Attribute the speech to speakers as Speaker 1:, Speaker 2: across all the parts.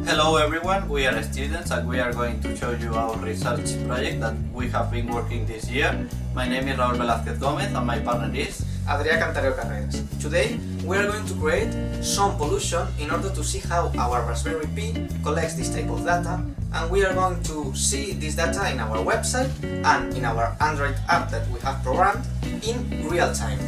Speaker 1: Hello everyone, we are students and we are going to show you our research project that we have been working this year. My name is Raúl Velázquez Gómez and my partner is
Speaker 2: Adrià Cantarero Carreras. Today we are going to create some pollution in order to see how our Raspberry Pi collects this type of data, and we are going to see this data in our website and in our Android app that we have programmed in real time.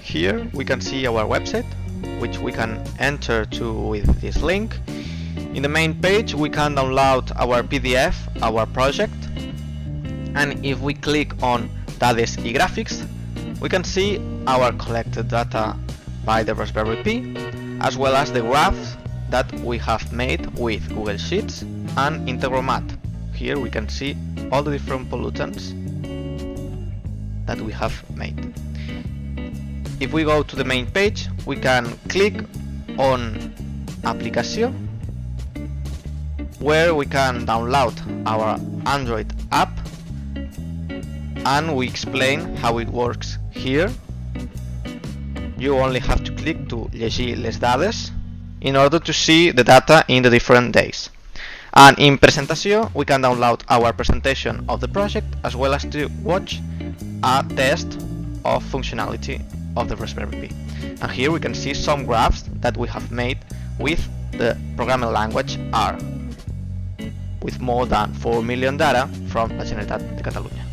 Speaker 3: Here we can see our website, which we can enter to with this link. In the main page we can download our PDF, our project, and if we click on Dades y Graphics, we can see our collected data by the Raspberry Pi, as well as the graphs that we have made with Google Sheets and Integromat. Here we can see all the different pollutants that we have made. If we go to the main page, we can click on Aplicación, where we can download our Android app, and we explain how it works here. You only have to click to Llegir les dades in order to see the data in the different days. And in Presentació, we can download our presentation of the project, as well as to watch a test of functionality of the Raspberry Pi. And here we can see some graphs that we have made with the programming language R, with more than 4 million data from la Generalitat de Catalunya.